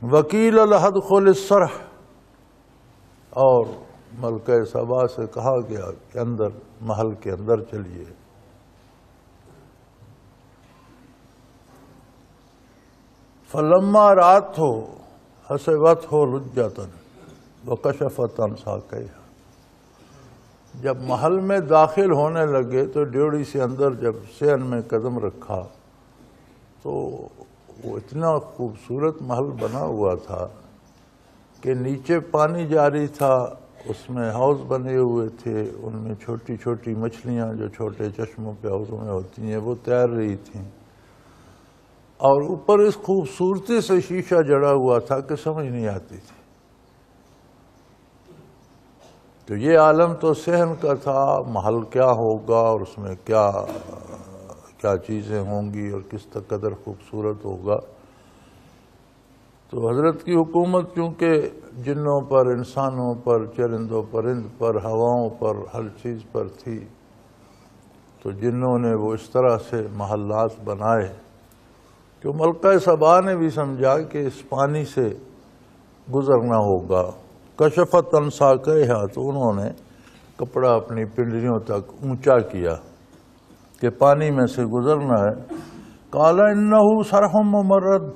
وکیل ادخل الصرح، اور ملکہ سبا سے کہا گیا کہ اندر محل کے اندر چلیے. فلما رأتہ حسبتہ لجۃ وکشفت عن ساقیہا، جب محل میں داخل ہونے لگے تو ڈیوڑی سے اندر جب صحن میں قدم رکھا تو وہ اتنا خوبصورت محل بنا ہوا تھا کہ نیچے پانی جاری تھا، اس میں حوض بنے ہوئے تھے، ان میں چھوٹی چھوٹی مچھلیاں جو چھوٹے چشموں پہ حوضوں میں ہوتی ہیں وہ تیر رہی تھیں، اور اوپر اس خوبصورتی سے شیشہ جڑا ہوا تھا کہ سمجھ نہیں آتی تھی. تو یہ عالم تو صحن کا تھا، محل کیا ہوگا اور اس میں کیا کیا چیزیں ہوں گی اور کس قدر خوبصورت ہوگا. تو حضرت کی حکومت چونکہ جنوں پر، انسانوں پر، چرندوں پرند پر، ہواؤں پر، ہر چیز پر تھی، تو جنوں نے وہ اس طرح سے محلات بنائے کہ ملکہ سبا نے بھی سمجھا کہ اس پانی سے گزرنا ہوگا. کشفت عن ساقیہا، تو انہوں نے کپڑا اپنی پنڈلیوں تک اونچا کیا کہ پانی میں سے گزرنا ہے. قال انہ صرح ممرد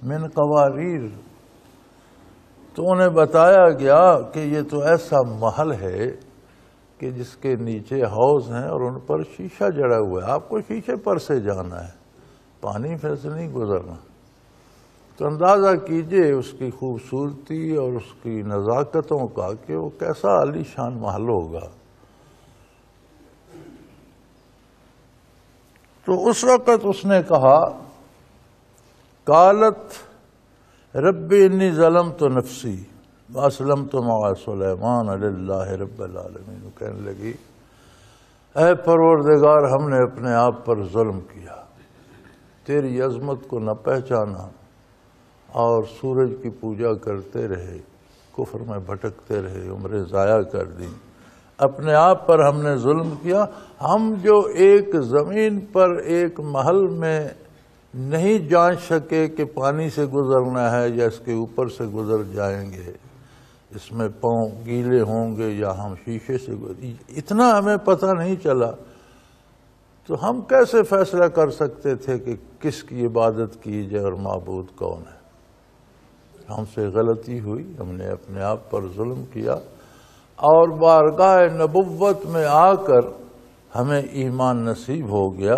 من قواریر، تو انہیں بتایا گیا کہ یہ تو ایسا محل ہے کہ جس کے نیچے حوض ہیں اور ان پر شیشہ جڑا ہوا ہے، آپ کو شیشے پر سے جانا ہے، پانی پھر سے نہیں گزرنا. تو اندازہ کیجئے اس کی خوبصورتی اور اس کی نزاکتوں کا کہ وہ کیسا عالی شان محل ہوگا. تو اس وقت اس نے کہا، قالت رب انی ظلمت نفسی واسلمت مع سلیمان للہ رب العالمین، کہنے لگی اے پروردگار ہم نے اپنے آپ پر ظلم کیا، تیری عظمت کو نہ پہچانا اور سورج کی پوجا کرتے رہے، کفر میں بھٹکتے رہے، عمریں ضائع کر دی، اپنے آپ پر ہم نے ظلم کیا. ہم جو ایک زمین پر ایک محل میں نہیں جان سکے کہ پانی سے گزرنا ہے یا اس کے اوپر سے گزر جائیں گے، اس میں پاؤں گیلے ہوں گے یا ہم شیشے سے اتنا ہمیں پتہ نہیں چلا، تو ہم کیسے فیصلہ کر سکتے تھے کہ کس کی عبادت کی جائے اور معبود کون ہے. ہم سے غلطی ہوئی، ہم نے اپنے آپ پر ظلم کیا، اور بارگاہ نبوت میں آ کر ہمیں ایمان نصیب ہو گیا.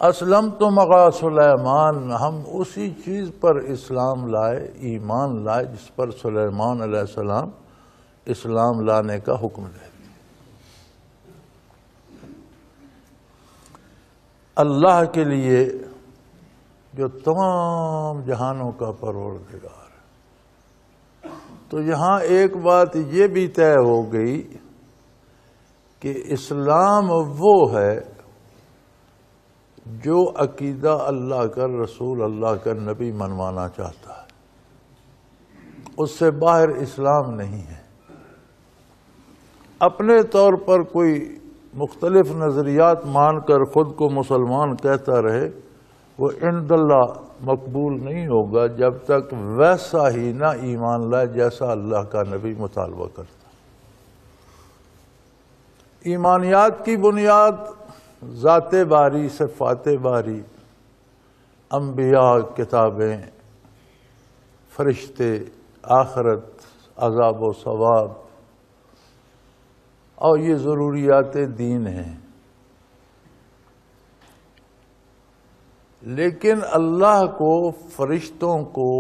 اسلمت مع سلیمان، ہم اسی چیز پر اسلام لائے، ایمان لائے جس پر سلیمان علیہ السلام اسلام لانے کا حکم دے. اللہ کے لیے جو تمام جہانوں کا پروردگار ہے. تو یہاں ایک بات یہ بھی طے ہو گئی کہ اسلام وہ ہے جو عقیدہ اللہ کا، رسول اللہ کا، نبی منوانا چاہتا ہے، اس سے باہر اسلام نہیں ہے. اپنے طور پر کوئی مختلف نظریات مان کر خود کو مسلمان کہتا رہے، وہ عند اللہ مقبول نہیں ہوگا جب تک ویسا ہی نہ ایمان لائے جیسا اللہ کا نبی مطالبہ کرتا. ایمانیات کی بنیاد ذات باری، صفات باری، انبیاء، کتابیں، فرشتے، آخرت، عذاب و ثواب، اور یہ ضروریات دین ہیں. لیکن اللہ کو، فرشتوں کو،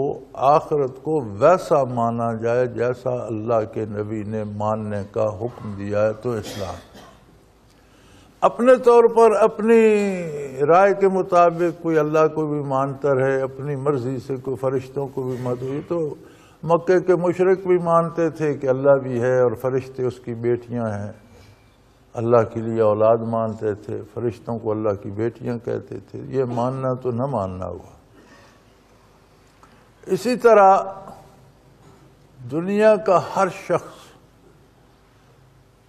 آخرت کو ویسا مانا جائے جیسا اللہ کے نبی نے ماننے کا حکم دیا ہے تو اسلام. اپنے طور پر اپنی رائے کے مطابق کوئی اللہ کو بھی مانتا رہے، اپنی مرضی سے کوئی فرشتوں کو بھی ہوئی. تو مکے کے مشرک بھی مانتے تھے کہ اللہ بھی ہے اور فرشتے اس کی بیٹیاں ہیں، اللہ کے لیے اولاد مانتے تھے، فرشتوں کو اللہ کی بیٹیاں کہتے تھے. یہ ماننا تو نہ ماننا ہوا. اسی طرح دنیا کا ہر شخص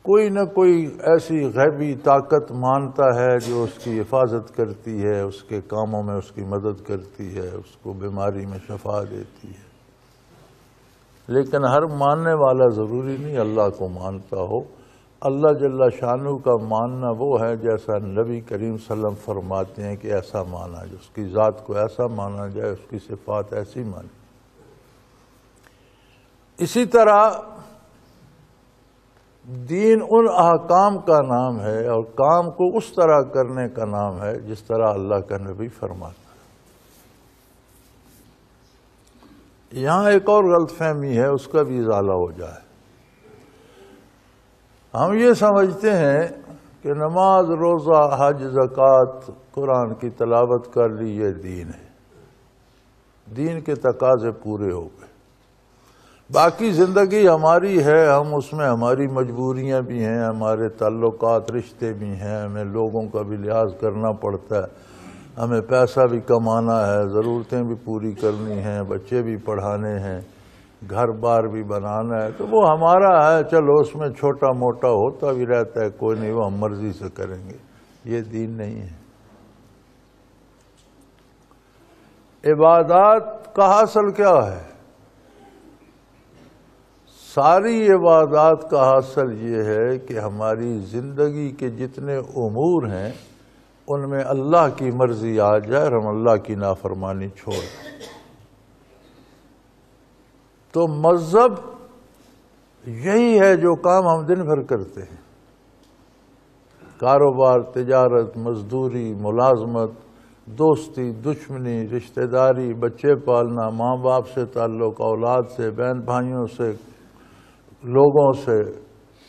کوئی نہ کوئی ایسی غیبی طاقت مانتا ہے جو اس کی حفاظت کرتی ہے، اس کے کاموں میں اس کی مدد کرتی ہے، اس کو بیماری میں شفا دیتی ہے، لیکن ہر ماننے والا ضروری نہیں اللہ کو مانتا ہو۔ اللہ جل شانہ کا ماننا وہ ہے جیسا نبی کریم صلی اللہ علیہ وسلم فرماتے ہیں کہ ایسا مانا جائے، اس کی ذات کو ایسا مانا جائے، اس کی صفات ایسی مانی۔ اسی طرح دین ان احکام کا نام ہے اور کام کو اس طرح کرنے کا نام ہے جس طرح اللہ کا نبی فرماتا ہے۔ یہاں ایک اور غلط فہمی ہے، اس کا بھی ازالہ ہو جائے۔ ہم یہ سمجھتے ہیں کہ نماز، روزہ، حج، زکوٰۃ، قرآن کی تلاوت کر لی یہ دین ہے، دین کے تقاضے پورے ہو گئے۔ باقی زندگی ہماری ہے، ہم اس میں ہماری مجبوریاں بھی ہیں، ہمارے تعلقات، رشتے بھی ہیں، ہمیں لوگوں کا بھی لحاظ کرنا پڑتا ہے، ہمیں پیسہ بھی کمانا ہے، ضرورتیں بھی پوری کرنی ہیں، بچے بھی پڑھانے ہیں، گھر بار بھی بنانا ہے، تو وہ ہمارا ہے، چلو اس میں چھوٹا موٹا ہوتا بھی رہتا ہے، کوئی نہیں، وہ ہم مرضی سے کریں گے۔ یہ دین نہیں ہے۔ عبادات کا حاصل کیا ہے؟ ساری عبادات کا حاصل یہ ہے کہ ہماری زندگی کے جتنے امور ہیں ان میں اللہ کی مرضی آ جائے اور ہم اللہ کی نافرمانی چھوڑ دیں۔ تو مذہب یہی ہے جو کام ہم دن بھر کرتے ہیں، کاروبار، تجارت، مزدوری، ملازمت، دوستی، دشمنی، رشتہ داری، بچے پالنا، ماں باپ سے تعلق، اولاد سے، بہن بھائیوں سے، لوگوں سے،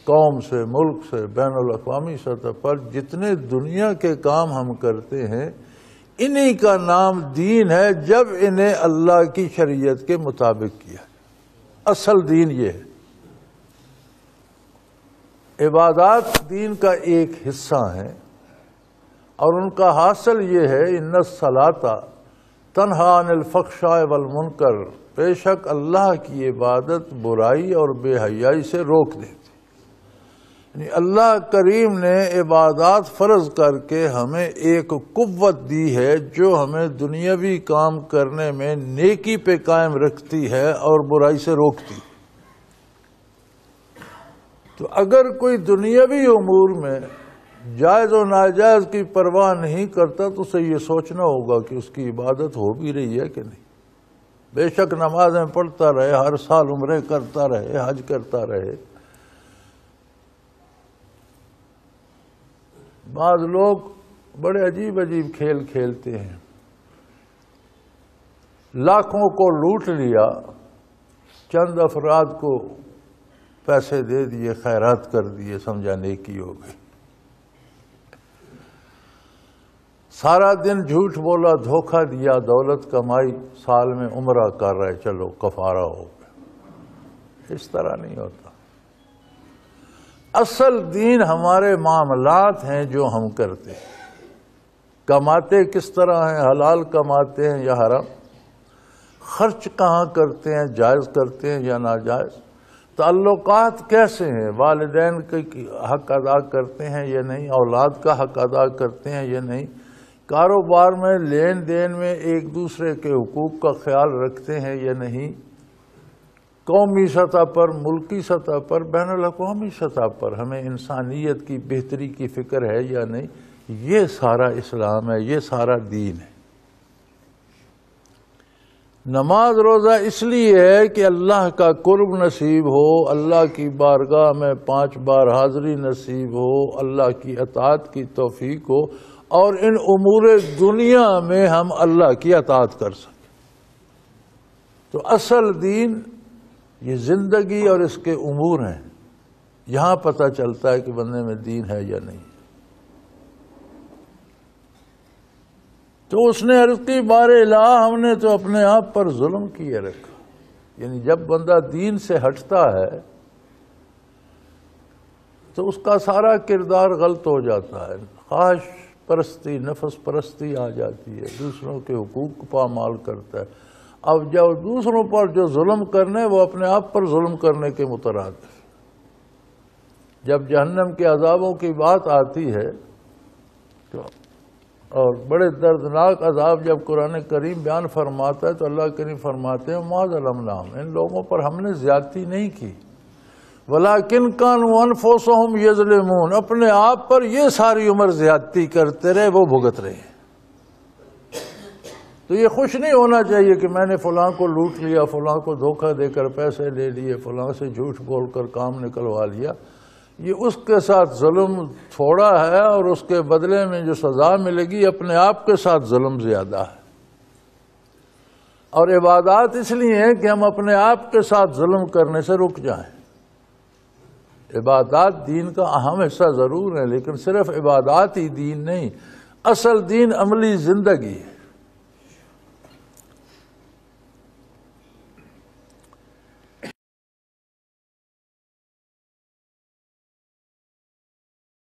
قوم سے، ملک سے، بین الاقوامی سطح پر جتنے دنیا کے کام ہم کرتے ہیں انہی کا نام دین ہے جب انہیں اللہ کی شریعت کے مطابق کیا۔ اصل دین یہ ہے۔ عبادات دین کا ایک حصہ ہیں اور ان کا حاصل یہ ہے ان الصلاۃ تنہی عن الفحشاء والمنکر، بے شک اللہ کی عبادت برائی اور بے حیائی سے روک دیتی۔ یعنی اللہ کریم نے عبادات فرض کر کے ہمیں ایک قوت دی ہے جو ہمیں دنیاوی کام کرنے میں نیکی پہ قائم رکھتی ہے اور برائی سے روکتی ہے۔ تو اگر کوئی دنیاوی امور میں جائز و ناجائز کی پرواہ نہیں کرتا تو اسے یہ سوچنا ہوگا کہ اس کی عبادت ہو بھی رہی ہے کہ نہیں۔ بے شک نمازیں پڑھتا رہے، ہر سال عمرے کرتا رہے، حج کرتا رہے۔ بعض لوگ بڑے عجیب عجیب کھیل کھیلتے ہیں، لاکھوں کو لوٹ لیا، چند افراد کو پیسے دے دیے، خیرات کر دیے، سمجھا نیکی ہو گئی۔ سارا دن جھوٹ بولا، دھوکہ دیا، دولت کمائی، سال میں عمرہ کر رہے، چلو کفارہ ہو گیا۔ اس طرح نہیں ہوتا۔ اصل دین ہمارے معاملات ہیں جو ہم کرتے ہیں۔ کماتے کس طرح ہیں، حلال کماتے ہیں یا حرام، خرچ کہاں کرتے ہیں، جائز کرتے ہیں یا ناجائز، تعلقات کیسے ہیں، والدین کا حق ادا کرتے ہیں یا نہیں، اولاد کا حق ادا کرتے ہیں یا نہیں، کاروبار میں لین دین میں ایک دوسرے کے حقوق کا خیال رکھتے ہیں یا نہیں، قومی سطح پر، ملکی سطح پر، بین الاقوامی سطح پر ہمیں انسانیت کی بہتری کی فکر ہے یا نہیں۔ یہ سارا اسلام ہے، یہ سارا دین ہے۔ نماز روزہ اس لیے ہے کہ اللہ کا قرب نصیب ہو، اللہ کی بارگاہ میں 5 بار حاضری نصیب ہو، اللہ کی اطاعت کی توفیق ہو اور ان امور دنیا میں ہم اللہ کی اطاعت کر سکیں۔ تو اصل دین یہ زندگی اور اس کے امور ہیں، یہاں پتہ چلتا ہے کہ بندے میں دین ہے یا نہیں۔ تو اس نے عرض کی بار الہ ہم نے تو اپنے آپ پر ظلم کیے رکھا۔ یعنی جب بندہ دین سے ہٹتا ہے تو اس کا سارا کردار غلط ہو جاتا ہے، خواہش پرستی، نفس پرستی آ جاتی ہے، دوسروں کے حقوق کو پامال کرتا ہے۔ اب جب دوسروں پر جو ظلم کرنے وہ اپنے آپ پر ظلم کرنے کے مترادف۔ جب جہنم کے عذابوں کی بات آتی ہے تو اور بڑے دردناک عذاب جب قرآن کریم بیان فرماتا ہے تو اللہ کریم فرماتے ہیں ما ظلمناہم، ان لوگوں پر ہم نے زیادتی نہیں کی، ولیکن کانوا انفسہم یظلمون، اپنے آپ پر یہ ساری عمر زیادتی کرتے رہے، وہ بھگت رہے ہیں۔ تو یہ خوش نہیں ہونا چاہیے کہ میں نے فلاں کو لوٹ لیا، فلاں کو دھوکہ دے کر پیسے لے لیے، فلاں سے جھوٹ بول کر کام نکلوا لیا۔ یہ اس کے ساتھ ظلم تھوڑا ہے اور اس کے بدلے میں جو سزا ملے گی اپنے آپ کے ساتھ ظلم زیادہ ہے۔ اور عبادات اس لیے ہیں کہ ہم اپنے آپ کے ساتھ ظلم کرنے سے رک جائیں۔ عبادات دین کا اہم حصہ ضرور ہے، لیکن صرف عبادات ہی دین نہیں، اصل دین عملی زندگی ہے۔